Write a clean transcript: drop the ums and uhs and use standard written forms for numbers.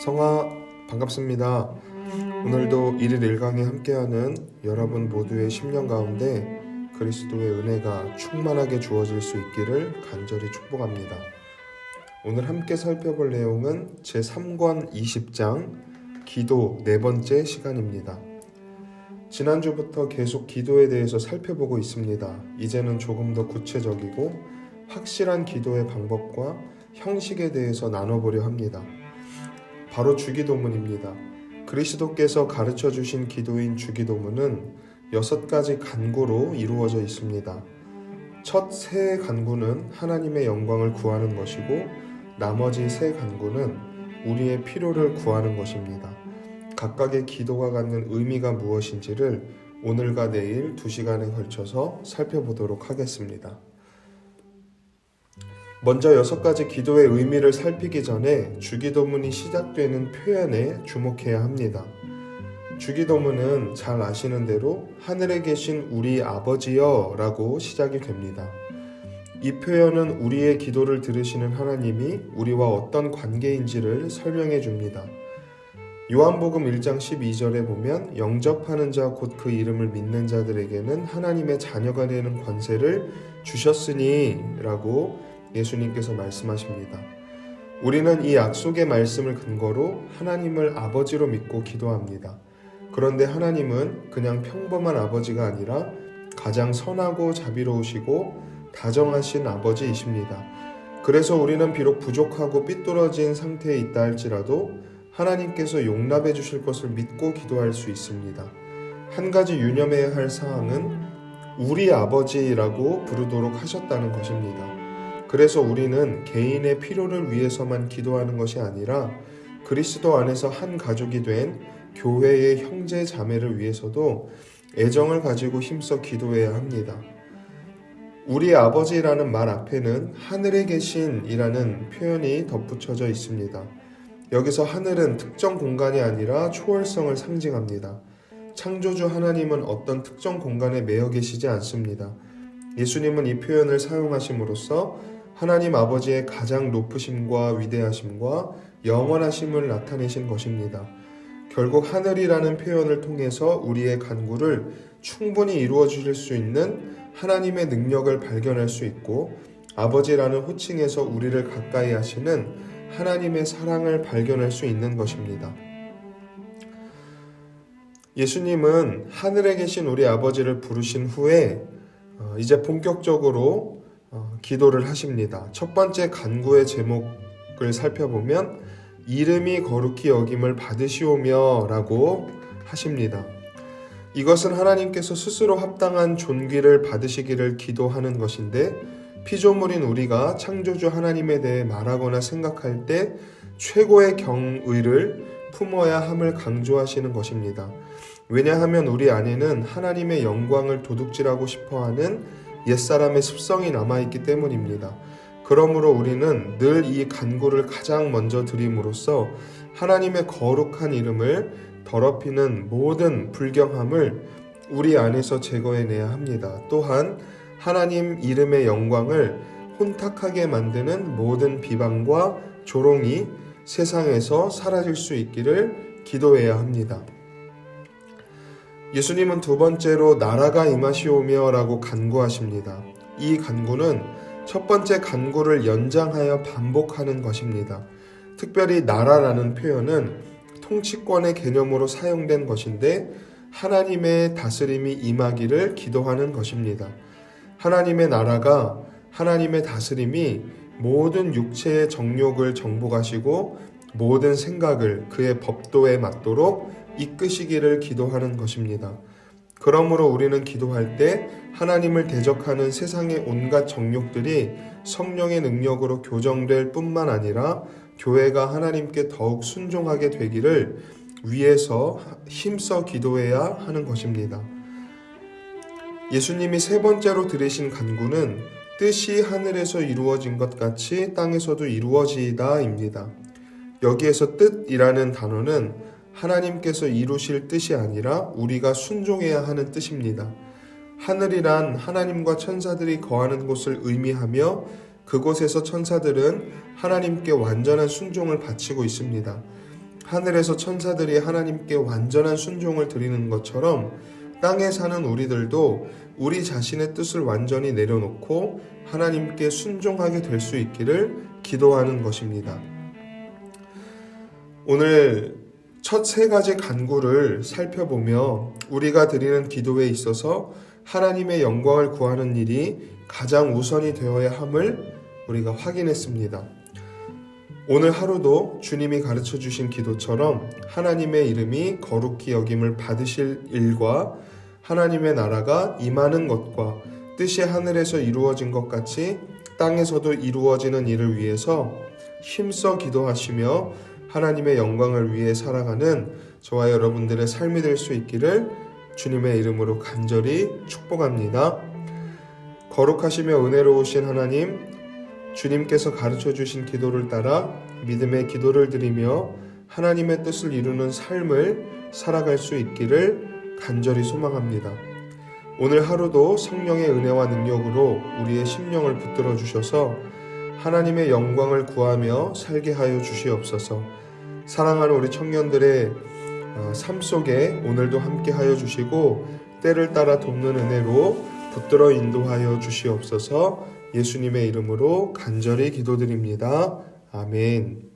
성아, 반갑습니다. 오늘도 1일 1강에 함께하는 여러분 모두의 10년 가운데 그리스도의 은혜가 충만하게 주어질 수 있기를 간절히 축복합니다. 오늘 함께 살펴볼 내용은 제3권 20장 기도 네 번째 시간입니다. 지난주부터 계속 기도에 대해서 살펴보고 있습니다. 이제는 조금 더 구체적이고 확실한 기도의 방법과 형식에 대해서 나눠보려 합니다. 바로 주기도문입니다. 그리스도께서 가르쳐 주신 기도인 주기도문은 6가지 간구로 이루어져 있습니다. 첫 3 간구는 하나님의 영광을 구하는 것이고 나머지 3 간구는 우리의 필요를 구하는 것입니다. 각각의 기도가 갖는 의미가 무엇인지를 오늘과 내일 2시간에 걸쳐서 살펴보도록 하겠습니다. 먼저 6가지 기도의 의미를 살피기 전에 주기도문이 시작되는 표현에 주목해야 합니다. 주기도문은 잘 아시는 대로 하늘에 계신 우리 아버지여 라고 시작이 됩니다. 이 표현은 우리의 기도를 들으시는 하나님이 우리와 어떤 관계인지를 설명해 줍니다. 요한복음 1장 12절에 보면 영접하는 자 곧 그 이름을 믿는 자들에게는 하나님의 자녀가 되는 권세를 주셨으니 라고 예수님께서 말씀하십니다. 우리는 이 약속의 말씀을 근거로 하나님을 아버지로 믿고 기도합니다. 그런데 하나님은 그냥 평범한 아버지가 아니라 가장 선하고 자비로우시고 다정하신 아버지이십니다. 그래서 우리는 비록 부족하고 삐뚤어진 상태에 있다 할지라도 하나님께서 용납해 주실 것을 믿고 기도할 수 있습니다. 한 가지 유념해야 할 사항은 우리 아버지라고 부르도록 하셨다는 것입니다. 그래서 우리는 개인의 필요를 위해서만 기도하는 것이 아니라 그리스도 안에서 한 가족이 된 교회의 형제 자매를 위해서도 애정을 가지고 힘써 기도해야 합니다. 우리 아버지라는 말 앞에는 하늘에 계신이라는 표현이 덧붙여져 있습니다. 여기서 하늘은 특정 공간이 아니라 초월성을 상징합니다. 창조주 하나님은 어떤 특정 공간에 매여 계시지 않습니다. 예수님은 이 표현을 사용하심으로써 하나님 아버지의 가장 높으심과 위대하심과 영원하심을 나타내신 것입니다. 결국 하늘이라는 표현을 통해서 우리의 간구를 충분히 이루어 주실 수 있는 하나님의 능력을 발견할 수 있고 아버지라는 호칭에서 우리를 가까이 하시는 하나님의 사랑을 발견할 수 있는 것입니다. 예수님은 하늘에 계신 우리 아버지를 부르신 후에 이제 본격적으로 기도를 하십니다. 첫 번째 간구의 제목을 살펴보면 이름이 거룩히 여김을 받으시오며 라고 하십니다. 이것은 하나님께서 스스로 합당한 존귀를 받으시기를 기도하는 것인데 피조물인 우리가 창조주 하나님에 대해 말하거나 생각할 때 최고의 경의를 품어야 함을 강조하시는 것입니다. 왜냐하면 우리 안에는 하나님의 영광을 도둑질하고 싶어하는 옛사람의 습성이 남아있기 때문입니다. 그러므로 우리는 늘 이 간구를 가장 먼저 드림으로써 하나님의 거룩한 이름을 더럽히는 모든 불경함을 우리 안에서 제거해내야 합니다. 또한 하나님 이름의 영광을 혼탁하게 만드는 모든 비방과 조롱이 세상에서 사라질 수 있기를 기도해야 합니다. 예수님은 두 번째로 나라가 임하시오며 라고 간구하십니다. 이 간구는 첫 번째 간구를 연장하여 반복하는 것입니다. 특별히 나라라는 표현은 통치권의 개념으로 사용된 것인데 하나님의 다스림이 임하기를 기도하는 것입니다. 하나님의 나라가 하나님의 다스림이 모든 육체의 정욕을 정복하시고 모든 생각을 그의 법도에 맞도록 이끄시기를 기도하는 것입니다. 그러므로 우리는 기도할 때 하나님을 대적하는 세상의 온갖 정욕들이 성령의 능력으로 교정될 뿐만 아니라 교회가 하나님께 더욱 순종하게 되기를 위해서 힘써 기도해야 하는 것입니다. 예수님이 세 번째로 드리신 간구는 뜻이 하늘에서 이루어진 것 같이 땅에서도 이루어지이다입니다. 여기에서 뜻이라는 단어는 하나님께서 이루실 뜻이 아니라 우리가 순종해야 하는 뜻입니다. 하늘이란 하나님과 천사들이 거하는 곳을 의미하며 그곳에서 천사들은 하나님께 완전한 순종을 바치고 있습니다. 하늘에서 천사들이 하나님께 완전한 순종을 드리는 것처럼 땅에 사는 우리들도 우리 자신의 뜻을 완전히 내려놓고 하나님께 순종하게 될 수 있기를 기도하는 것입니다. 오늘 첫 세 가지 간구를 살펴보며 우리가 드리는 기도에 있어서 하나님의 영광을 구하는 일이 가장 우선이 되어야 함을 우리가 확인했습니다. 오늘 하루도 주님이 가르쳐 주신 기도처럼 하나님의 이름이 거룩히 여김을 받으실 일과 하나님의 나라가 임하는 것과 뜻이 하늘에서 이루어진 것 같이 땅에서도 이루어지는 일을 위해서 힘써 기도하시며 하나님의 영광을 위해 살아가는 저와 여러분들의 삶이 될 수 있기를 주님의 이름으로 간절히 축복합니다. 거룩하시며 은혜로우신 하나님, 주님께서 가르쳐 주신 기도를 따라 믿음의 기도를 드리며 하나님의 뜻을 이루는 삶을 살아갈 수 있기를 간절히 소망합니다. 오늘 하루도 성령의 은혜와 능력으로 우리의 심령을 붙들어 주셔서 하나님의 영광을 구하며 살게 하여 주시옵소서. 사랑하는 우리 청년들의 삶 속에 오늘도 함께 하여 주시고 때를 따라 돕는 은혜로 붙들어 인도하여 주시옵소서. 예수님의 이름으로 간절히 기도드립니다. 아멘.